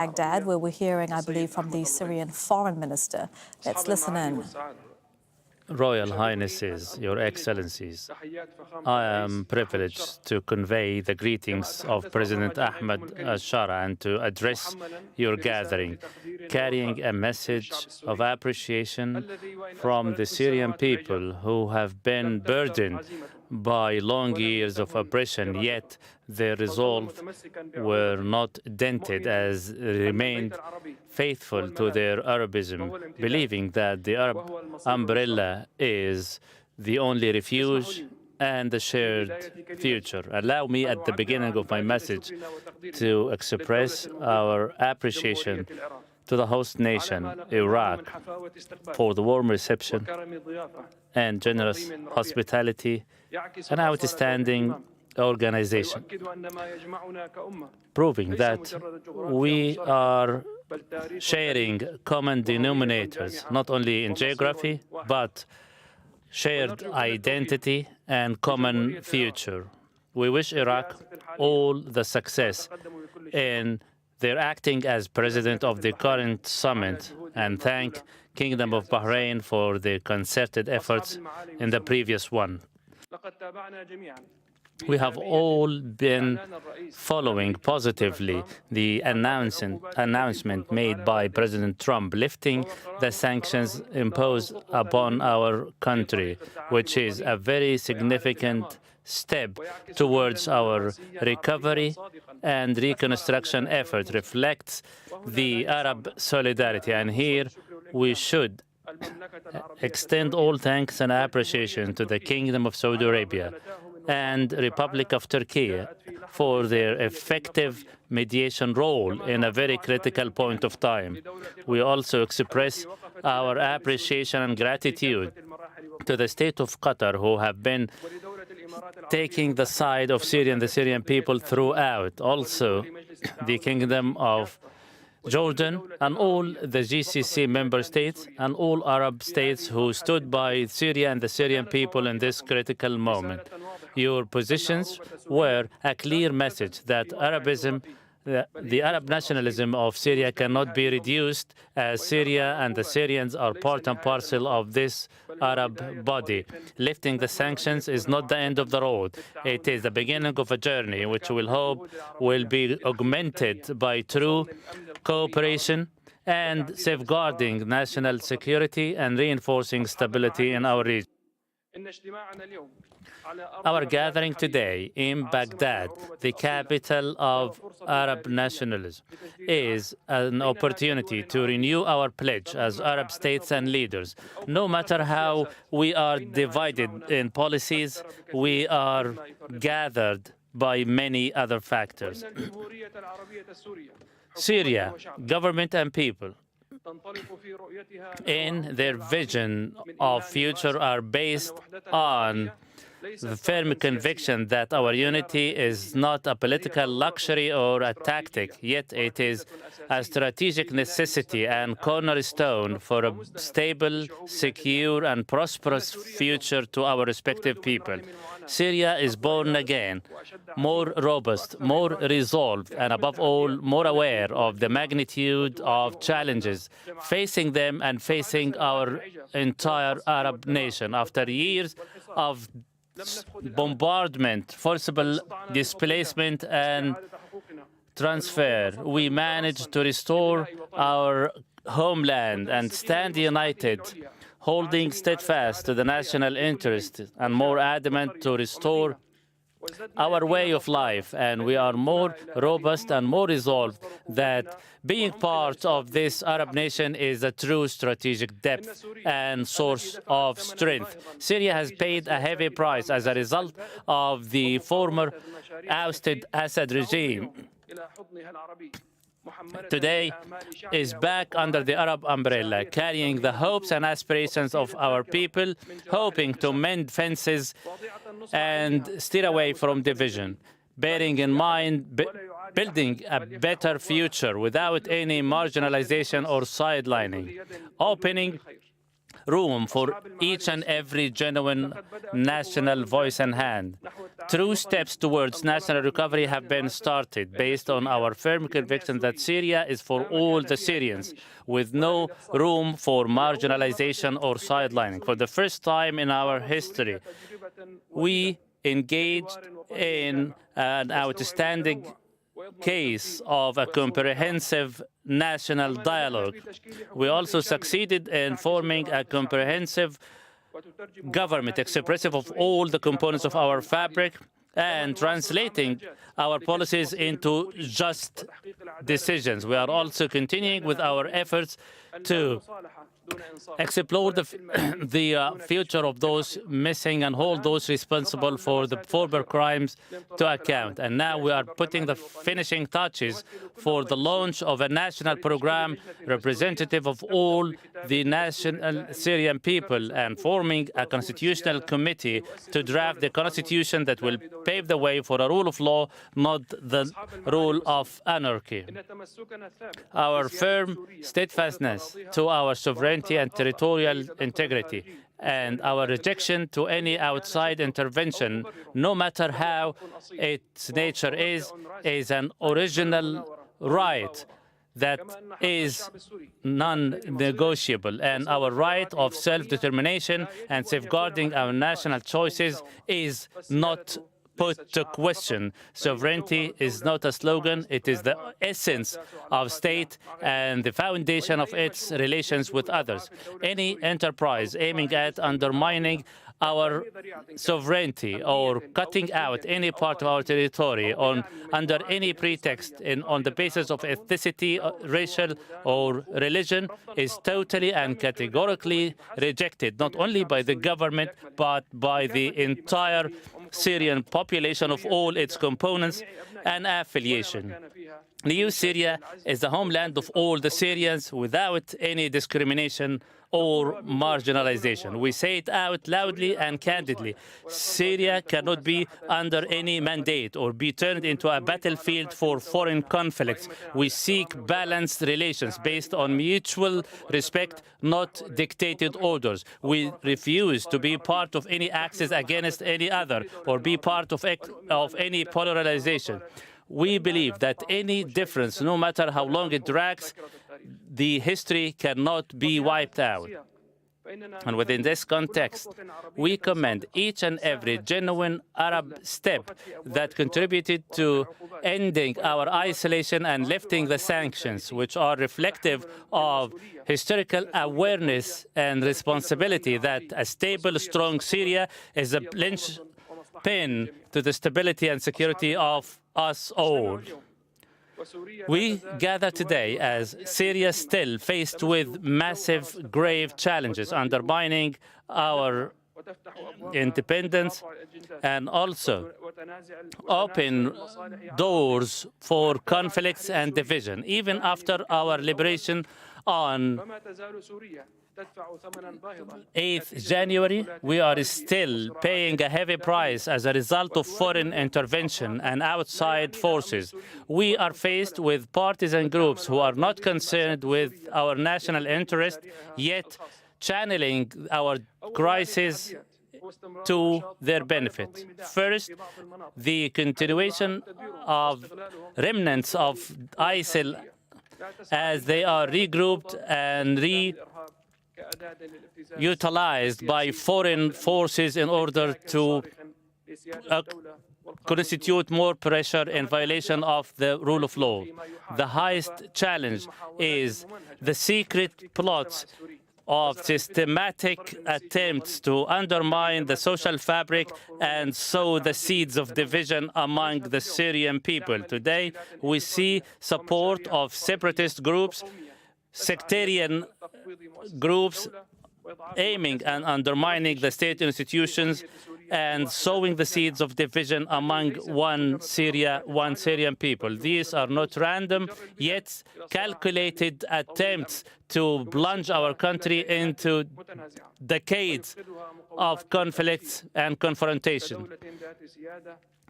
Baghdad, where we're hearing, I believe, from the Syrian Foreign Minister. Let's listen in. Royal Highnesses, Your Excellencies, I am privileged to convey the greetings of President Ahmed al-Shara and to address your gathering, carrying a message of appreciation from the Syrian people who have been burdened by long years of oppression, yet their resolve were not dented as remained faithful to their Arabism, believing that the Arab umbrella is the only refuge and the shared future. Allow me at the beginning of my message to express our appreciation to the host nation, Iraq, for the warm reception and generous hospitality and outstanding organization, proving that we are sharing common denominators, not only in geography, but shared identity and common future. We wish Iraq all the success in their acting as president of the current summit and thank Kingdom of Bahrain for their concerted efforts in the previous one. We have all been following positively the announcement made by President Trump lifting the sanctions imposed upon our country, which is a very significant step towards our recovery and reconstruction effort, reflects the Arab solidarity. And here we should extend all thanks and appreciation to the Kingdom of Saudi Arabia and Republic of Turkey for their effective mediation role in a very critical point of time. We also express our appreciation and gratitude to the state of Qatar, who have been taking the side of Syria and the Syrian people throughout. Also, the Kingdom of Jordan and all the GCC member states and all Arab states who stood by Syria and the Syrian people in this critical moment. Your positions were a clear message that Arabism, the Arab nationalism of Syria cannot be reduced, as Syria and the Syrians are part and parcel of this Arab body. Lifting the sanctions is not the end of the road. It is the beginning of a journey which we'll hope will be augmented by true cooperation and safeguarding national security and reinforcing stability in our region. Our gathering today in Baghdad, the capital of Arab nationalism, is an opportunity to renew our pledge as Arab states and leaders. No matter how we are divided in policies, we are gathered by many other factors. Syria, government and people, in their vision of future are based on the firm conviction that our unity is not a political luxury or a tactic, yet it is a strategic necessity and cornerstone for a stable, secure, and prosperous future to our respective people. Syria is born again, more robust, more resolved, and above all, more aware of the magnitude of challenges facing them and facing our entire Arab nation. After years of bombardment, forcible displacement, and transfer, we managed to restore our homeland and stand united, holding steadfast to the national interest and more adamant to restore our way of life. And we are more robust and more resolved that being part of this Arab nation is a true strategic depth and source of strength. Syria has paid a heavy price as a result of the former ousted Assad regime. Today is back under the Arab umbrella, carrying the hopes and aspirations of our people, hoping to mend fences and steer away from division, bearing in mind building a better future without any marginalization or sidelining, opening room for each and every genuine national voice and hand. True steps towards national recovery have been started based on our firm conviction that Syria is for all the Syrians, with no room for marginalization or sidelining. For the first time in our history, we engaged in an outstanding case of a comprehensive national dialogue. We also succeeded in forming a comprehensive government expressive of all the components of our fabric and translating our policies into just decisions. We are also continuing with our efforts to explore the future of those missing and hold those responsible for the former crimes to account. And now we are putting the finishing touches for the launch of a national program representative of all the national Syrian people and forming a constitutional committee to draft the constitution that will pave the way for a rule of law, not the rule of anarchy. Our firm steadfastness to our sovereignty and territorial integrity and our rejection to any outside intervention, no matter how its nature is an original right that is non-negotiable, and our right of self-determination and safeguarding our national choices is not put to question. Sovereignty is not a slogan, it is the essence of state and the foundation of its relations with others. Any enterprise aiming at undermining our sovereignty or cutting out any part of our territory under any pretext on the basis of ethnicity, racial or religion is totally and categorically rejected, not only by the government but by the entire Syrian population of all its components and affiliation. New Syria is the homeland of all the Syrians without any discrimination or marginalization. We say it out loudly and candidly. Syria cannot be under any mandate or be turned into a battlefield for foreign conflicts. We seek balanced relations based on mutual respect, not dictated orders. We refuse to be part of any axis against any other or be part of any polarization. We believe that any difference, no matter how long it drags, the history cannot be wiped out. And within this context, we commend each and every genuine Arab step that contributed to ending our isolation and lifting the sanctions, which are reflective of historical awareness and responsibility that a stable, strong Syria is a linchpin to the stability and security of us all. We gather today as Syria still faced with massive, grave challenges undermining our independence and also open doors for conflicts and division. Even after our liberation on 8th January, we are still paying a heavy price as a result of foreign intervention and outside forces. We are faced with partisan groups who are not concerned with our national interest, yet channeling our crisis to their benefit. First, the continuation of remnants of ISIL as they are regrouped and utilized by foreign forces in order to constitute more pressure in violation of the rule of law. The highest challenge is the secret plots of systematic attempts to undermine the social fabric and sow the seeds of division among the Syrian people. Today, we see support of separatist groups, sectarian groups aiming and undermining the state institutions and sowing the seeds of division among one Syrian people. These are not random, yet calculated attempts to plunge our country into decades of conflicts and confrontation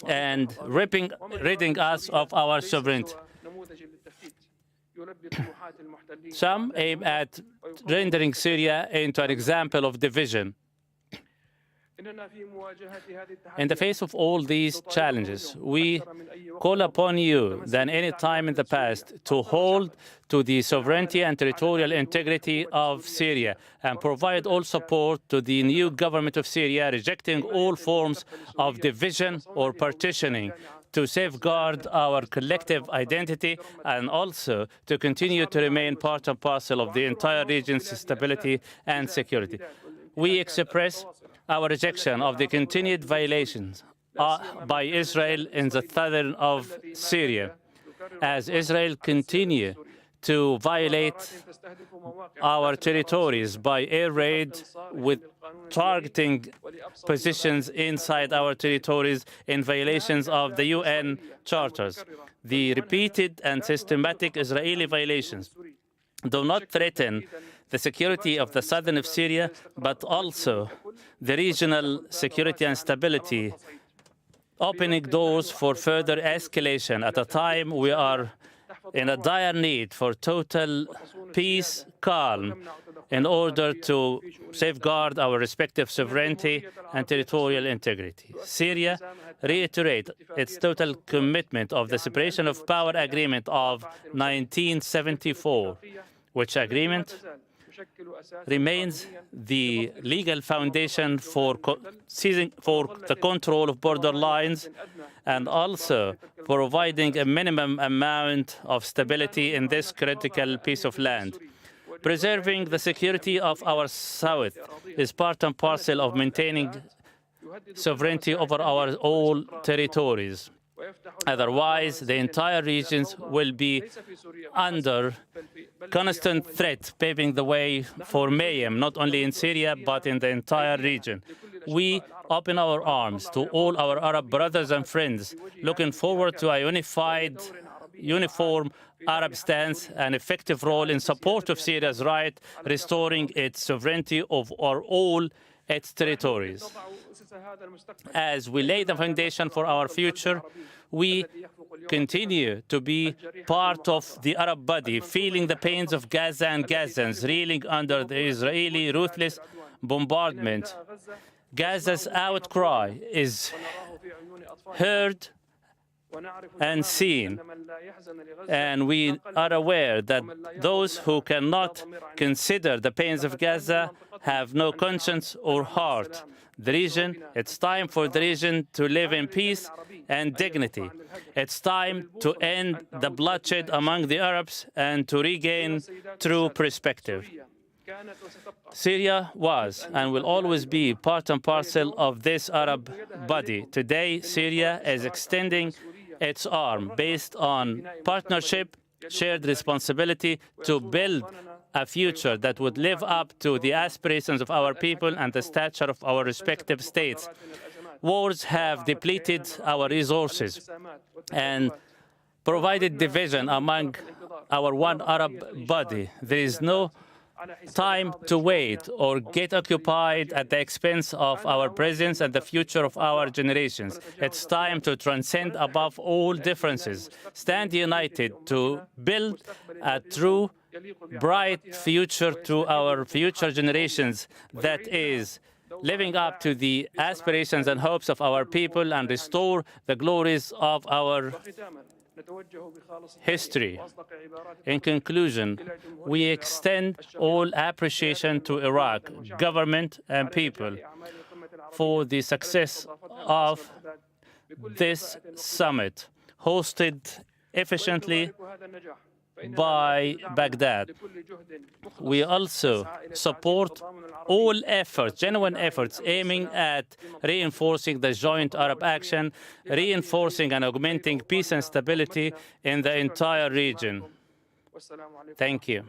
and ridding us of our sovereignty. Some aim at rendering Syria into an example of division. In the face of all these challenges, we call upon you than any time in the past to hold to the sovereignty and territorial integrity of Syria and provide all support to the new government of Syria, rejecting all forms of division or partitioning, to safeguard our collective identity and also to continue to remain part and parcel of the entire region's stability and security. We express our rejection of the continued violations by Israel in the southern of Syria, as Israel continues to violate our territories by air raid, with targeting positions inside our territories in violations of the UN charters. The repeated and systematic Israeli violations do not threaten the security of the southern of Syria, but also the regional security and stability, opening doors for further escalation at a time we are in a dire need for total peace, calm, in order to safeguard our respective sovereignty and territorial integrity. Syria reiterates its total commitment of the separation of power agreement of 1974, which agreement remains the legal foundation for the control of border lines and also providing a minimum amount of stability in this critical piece of land. Preserving the security of our south is part and parcel of maintaining sovereignty over our all territories. Otherwise, the entire regions will be under constant threat, paving the way for mayhem, not only in Syria, but in the entire region. We open our arms to all our Arab brothers and friends, looking forward to a uniform Arab stance and effective role in support of Syria's right, restoring its sovereignty of all its territories. As we lay the foundation for our future, we continue to be part of the Arab body, feeling the pains of Gaza and Gazans, reeling under the Israeli ruthless bombardment. Gaza's outcry is heard and seen, and we are aware that those who cannot consider the pains of Gaza have no conscience or heart. It's time for the region to live in peace and dignity. It's time to end the bloodshed among the Arabs and to regain true perspective. Syria was and will always be part and parcel of this Arab body. Today, Syria is extending its arm based on partnership, shared responsibility to build a future that would live up to the aspirations of our people and the stature of our respective states. Wars have depleted our resources and provided division among our one Arab body. There is no time to wait or get occupied at the expense of our presence and the future of our generations. It's time to transcend above all differences, stand united to build a true, bright future to our future generations that is living up to the aspirations and hopes of our people and restore the glories of our history. In conclusion, we extend all appreciation to Iraq, government and people for the success of this summit, hosted efficiently by Baghdad. We also support all efforts, genuine efforts, aiming at reinforcing the joint Arab action, reinforcing and augmenting peace and stability in the entire region. Thank you.